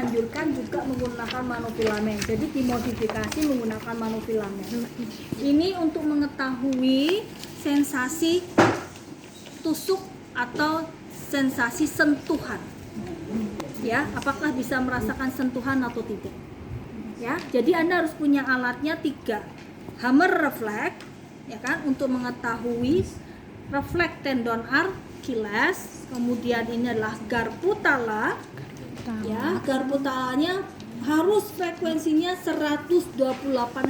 dianjurkan juga menggunakan monofilamen. Jadi dimodifikasi menggunakan monofilamen. Ini untuk mengetahui sensasi tusuk atau sensasi sentuhan. Ya, apakah bisa merasakan sentuhan atau tidak? Ya, jadi Anda harus punya alatnya 3. Hammer reflex, ya kan, untuk mengetahui reflex tendon Achilles. Kemudian ini adalah garpu tala. Ya, garpu talanya harus frekuensinya 128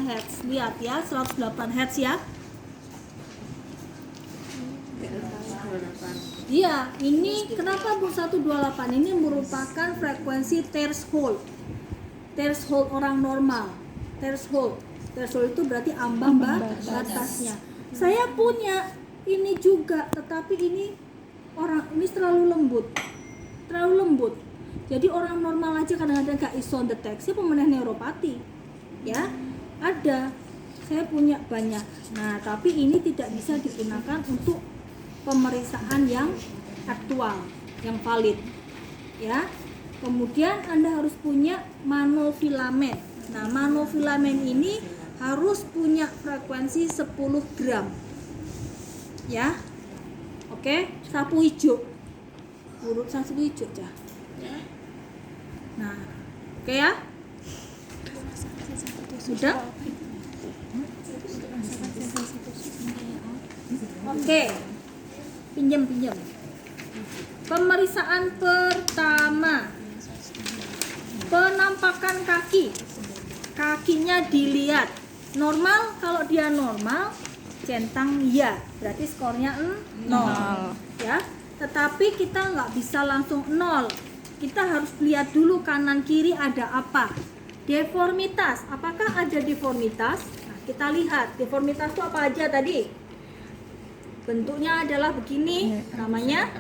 Hz. Lihat ya, 108 Hz ya. Iya, ini kenapa 128? Ini merupakan frekuensi threshold. Threshold orang normal. Threshold itu berarti ambang batasnya. Saya punya ini juga, tetapi ini terlalu lembut. Jadi orang normal aja kadang-kadang gak iso deteksi pemenang neuropati. Ya, ada. Saya punya banyak. Nah, tapi ini tidak bisa digunakan untuk pemeriksaan yang aktual, yang valid. Ya. Kemudian Anda harus punya monofilamen. Nah, monofilamen ini harus punya frekuensi 10 gram. Ya. Oke, sapu hijau. Urut sapu hijau aja. Nah, oke ya. Sudah? Oke. Pinjam. Pemeriksaan pertama. Penampakan kaki. Kakinya dilihat. Normal, kalau dia normal, centang ya, berarti skornya 0. Ya. Tetapi kita nggak bisa langsung 0. Kita harus lihat dulu kanan kiri ada apa. Deformitas, apakah ada deformitas? Nah, kita lihat deformitas itu apa aja tadi. Bentuknya adalah begini, namanya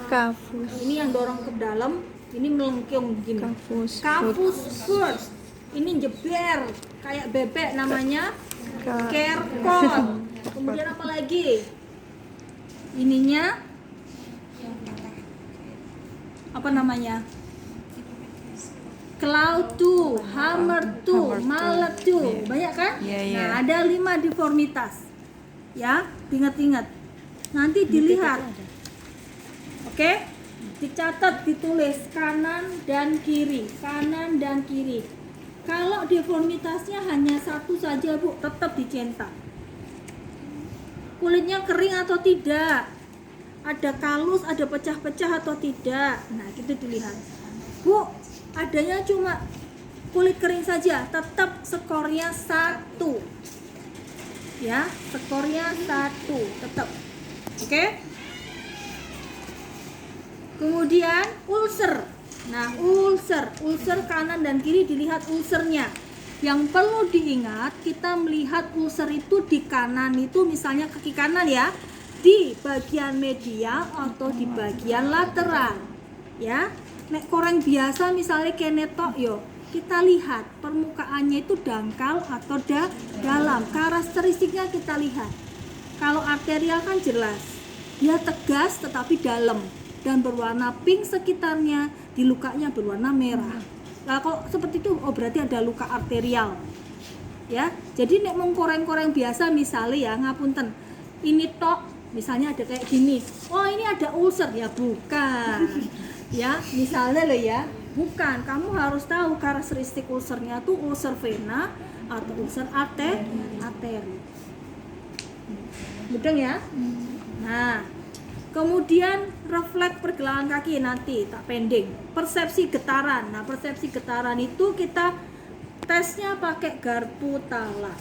kafus. Ini yang dorong ke dalam, ini melengkung begini. Kafus first. Ini jeber kayak bebek, namanya kerkon. Kemudian apa lagi? Ininya apa namanya? Cloud tuh, hammer tuh, mallet tuh, banyak kan? Nah, ada 5 deformitas. Ya, ingat-ingat. Nanti dilihat. Oke? Dicatat, ditulis kanan dan kiri. Kalau deformitasnya hanya satu saja, Bu, tetap dicetak. Kulitnya kering atau tidak? Ada kalus, ada pecah-pecah atau tidak? Nah, itu dilihat. Bu, adanya cuma kulit kering saja, tetap skornya 1. Ya, skornya 1 tetap. Oke? Kemudian ulcer. Nah, ulcer kanan dan kiri dilihat ulcernya. Yang perlu diingat, kita melihat ulcer itu di kanan itu, misalnya kaki kanan ya, di bagian medial atau di bagian lateral. Ya. Nek koreng biasa misalnya kenetok yo, kita lihat permukaannya itu dangkal atau dalam. Karakteristiknya kita lihat. Kalau arterial kan jelas, dia tegas tetapi dalam dan berwarna pink sekitarnya, di lukanya berwarna merah. Nah, kalau seperti itu, oh berarti ada luka arterial. Ya, jadi nek mau koreng-koreng biasa misalnya ya, ngapunten, ini tok, misalnya ada kayak gini, oh ini ada ulcer, ya bukan. Ya, misalnya loh ya, bukan. Kamu harus tahu karakteristik ulcernya tuh ulcer vena atau ulcer arteri. Mudeng ya? Nah, kemudian refleks pergelangan kaki nanti tak pending. Persepsi getaran. Nah, persepsi getaran itu kita tesnya pakai garpu tala.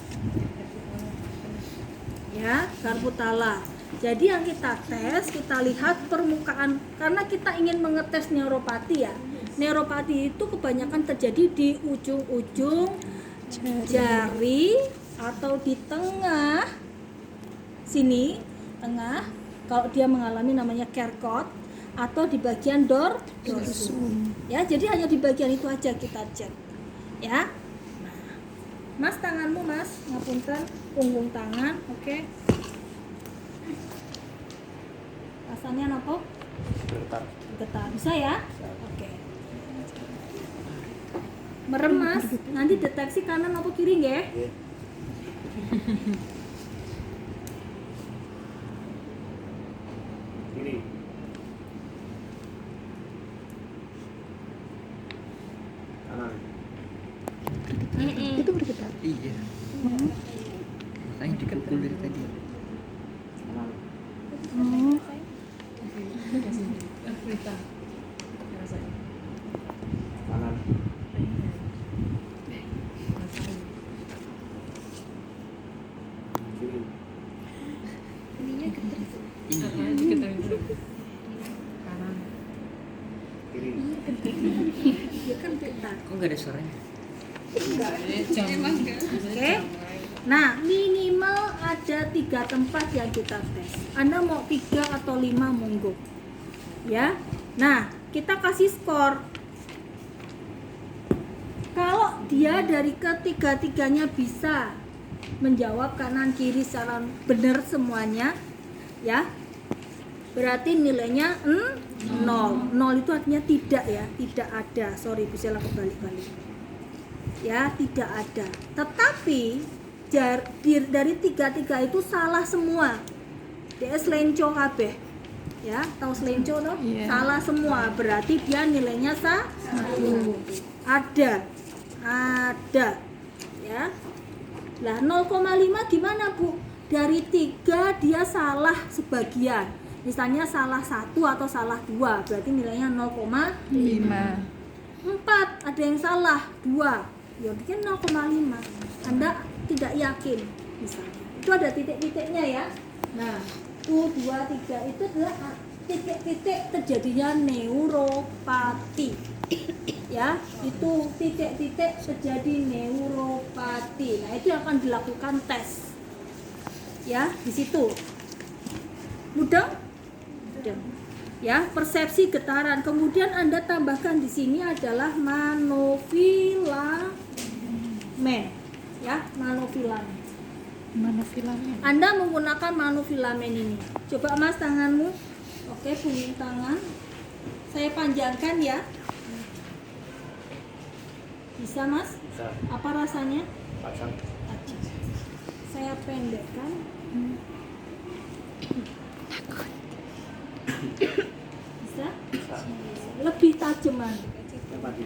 Ya, garpu tala. Jadi yang kita tes, kita lihat permukaan, karena kita ingin mengetes neuropati ya. Neuropati itu kebanyakan terjadi di ujung-ujung jari atau di tengah sini, tengah. Kalau dia mengalami namanya kerkot, atau di bagian dorsum. Ya, jadi hanya di bagian itu aja kita cek. Ya. Nah, Mas, tanganmu Mas, ngapunten, punggung tangan, oke. Rasanya apa? Getar. Getar. Bisa ya? Oke. Merem Mas, nanti deteksi kanan atau kiri nggih? Nggih. Kiri. Kanan. Itu bergetar. Iya. Makanya dipukul dari tadi. Kanan. Kanan. Kiri. Iya. Kiri. Ya kan pintar. Kok nggak ada suaranya? Oke. Nah, minimal ada 3 tempat yang kita tes. Anda mau 3 atau 5 monggo. Ya. Nah, kita kasih skor. Kalau dia dari ketiga-tiganya bisa menjawab kanan kiri secara benar semuanya, ya. Berarti nilainya 0. 0 itu artinya tidak ya, tidak ada. Sorry, bisa kebalik-balik. Ya, tidak ada. Tetapi dari 3 itu salah semua. Dia selenco kabeh. Ya, tahu selenco no? Iya. Salah semua. Berarti dia nilainya 1. Ada. Ya. Lah 0,5 gimana, Bu? Dari 3 dia salah sebagian. Misalnya salah 1 atau salah 2, berarti nilainya 0,5. 4 ada yang salah 2, ya mungkin 0,5. Anda tidak yakin misalnya. Itu ada titik-titiknya ya. Nah, 1, 2, 3 itu adalah titik-titik terjadinya neuropati. Ya, itu titik-titik terjadi neuropati. Nah, itu yang akan dilakukan tes. Ya, di situ. Mudah? Mudah. Ya, persepsi getaran. Kemudian Anda tambahkan di sini adalah monofilamen. Ya, monofilamen. Mana filmnya? Anda menggunakan monofilamen ini. Coba Mas tanganmu. Oke, punggung tangan. Saya panjangkan ya. Bisa Mas? Bisa. Apa rasanya? Pasang. Saya pendekkan. Bisa? Bisa. Lebih tajaman. Yang tadi.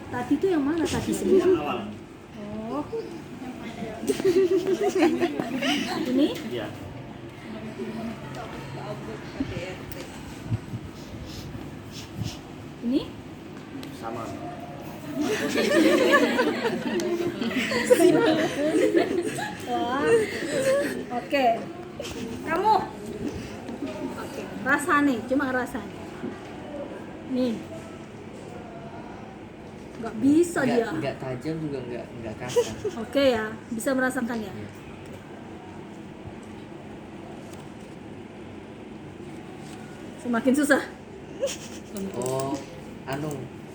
Tadi itu yang mana tadi Yang sebenarnya? awal. Oh. Ini? Iya. Ini? Sama. Wah. Oke. Kamu? Oke. Rasanya, cuma rasanya. Nih. Nggak bisa dia. Nggak tajam juga nggak kasar. Oke ya, bisa merasakan ya. Semakin susah. Oh,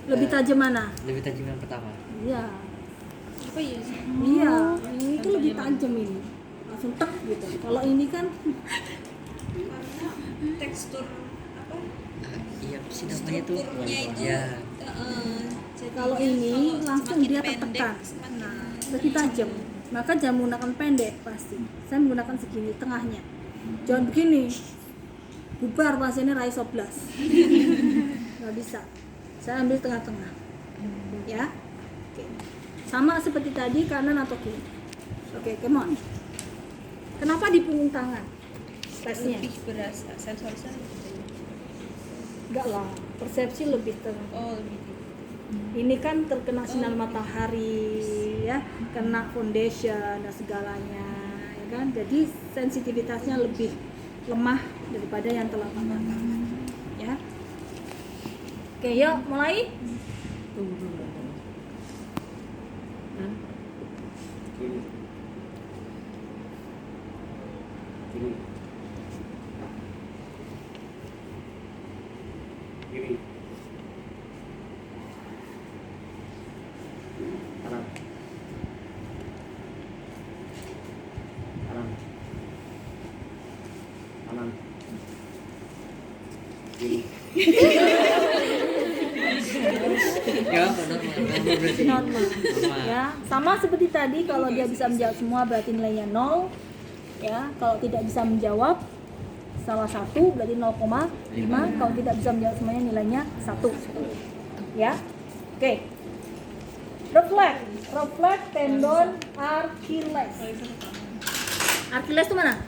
Lebih tajam mana? Lebih tajam yang pertama. Iya. Apa ya? Iya, ini itu lebih tajam ini. Langsung tek gitu. Kalau ini kan Karena tekstur apa? Iya, apa sih namanya tuh? Strukturnya itu. Ya. Jadi kalau ini langsung semakin dia pendek, tertekan. semakin Nah, lebih tajam. Maka jangan menggunakan pendek pasti. Saya menggunakan segini tengahnya. Jangan begini. Bubar pasiennya rai 11. Nggak bisa. Saya ambil tengah-tengah. Ya. Oke. Sama seperti tadi, kanan atau kiri. Oke, come on. Kenapa di punggung tangan? Tesnya. lebih berasa sensorisnya. Enggak lah, persepsi lebih Oh, lebih. ini kan terkena sinar matahari ya, kena foundation dan segalanya ya kan, jadi sensitivitasnya lebih lemah daripada yang telapak mata ya. Oke, yuk mulai. Kiri. Kiri. Kiri. Kanan. Kanan. Kanan. Kiri. Ya, Normal. Ya, sama seperti tadi, kalau dia bisa menjawab semua berarti nilainya 0. Ya, kalau tidak bisa menjawab salah satu berarti 0,5. Kalau tidak bisa menjawab semuanya nilainya 1. Ya. Oke. Refleks tendon Achilles. Achilles itu mana?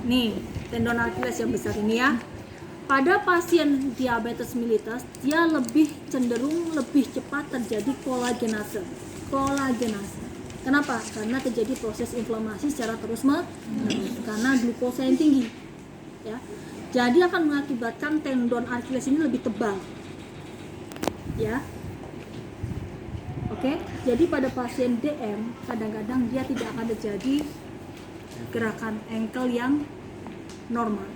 Nih, tendon Achilles yang besar ini ya. Pada pasien diabetes mellitus, dia lebih cenderung lebih cepat terjadi kolagenase. Kenapa? Karena terjadi proses inflamasi secara terus-menerus karena glukosa yang tinggi. Ya. Jadi akan mengakibatkan tendon Achilles ini lebih tebal. Ya. Oke. Jadi pada pasien DM kadang-kadang dia tidak akan terjadi gerakan ankle yang normal.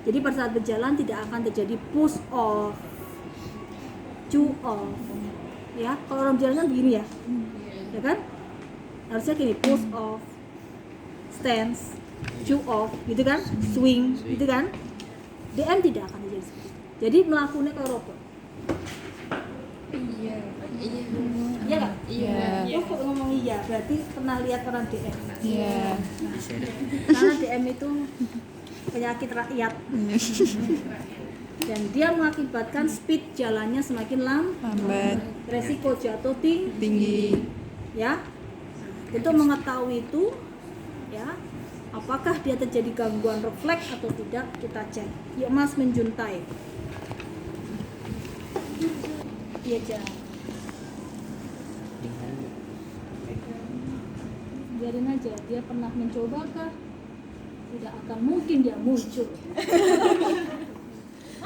Jadi pada saat berjalan tidak akan terjadi push off, chew off. Ya, kalau orang berjalan kan begini ya. Ya kan? Harusnya gini, push off, stance, chew off, gitu kan? Swing, gitu kan? DM tidak akan terjadi seperti itu. Jadi melakukannya kayak robot. Iya. Iya nggak? Iya. Oh, kok ngomong iya? Berarti pernah lihat orang DM. Iya. Karena DM itu penyakit rakyat. Dan dia mengakibatkan speed jalannya semakin Lambat. resiko jatuh Tinggi. ya. Untuk mengetahui itu ya, apakah dia terjadi gangguan refleks atau tidak, kita cek. Yuk Mas menjuntai. Iya, jangan. Biarin aja, dia pernah mencoba kah? Tidak akan mungkin dia muncul.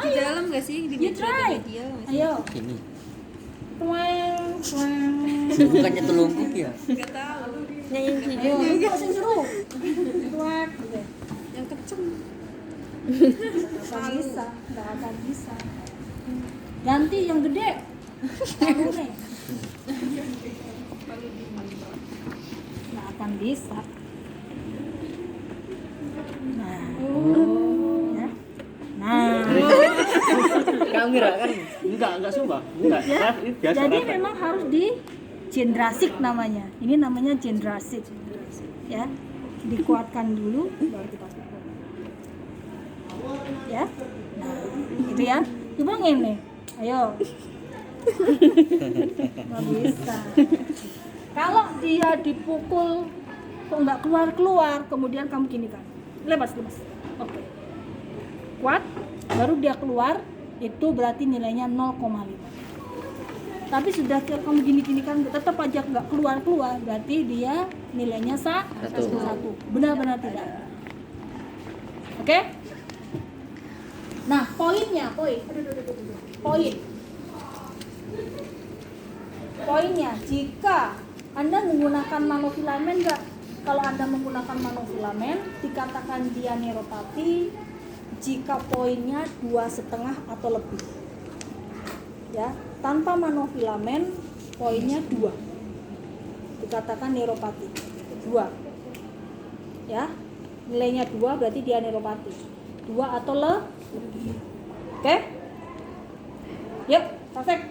Di dalam nggak sih? Di You media try. media nggak sih? Ayo. Ini Twang, twang. bukannya telungkup ya? Nggak tahu. Ayo, yuk sing seru. Twang. Oke. Yang kenceng. Nggak akan bisa. Ganti yang gede. Palu nih. Nggak akan bisa. Nah. Ya. Nah. Kamu ngira kan? Enggak sumpah. Enggak. Ya. Ini biasa. Jadi refleks. memang harus di gendrasik namanya. Ini namanya gendrasik. Ya. Dikuatkan dulu baru kita pukul. Ya. Nah, gitu ya. Coba ngene. Ayo. Nggak bisa. Kalau dia dipukul kok nggak keluar, kemudian kamu gini kan. Lepas. Oke. Kuat, baru dia keluar, itu berarti nilainya 0,5. Tapi sudah kamu gini kan tetap aja nggak keluar, berarti dia nilainya 1. Benar-benar tidak. Oke? Nah, poinnya. Poinnya, jika Anda menggunakan monofilamen enggak? Kalau Anda menggunakan monofilamen, dikatakan dia neuropati jika poinnya 2,5 atau lebih. Ya, tanpa monofilamen poinnya 2. Dikatakan neuropati. 2. Ya. Nilainya 2 berarti dia neuropati. 2 atau lebih. Oke? Yuk, perfect.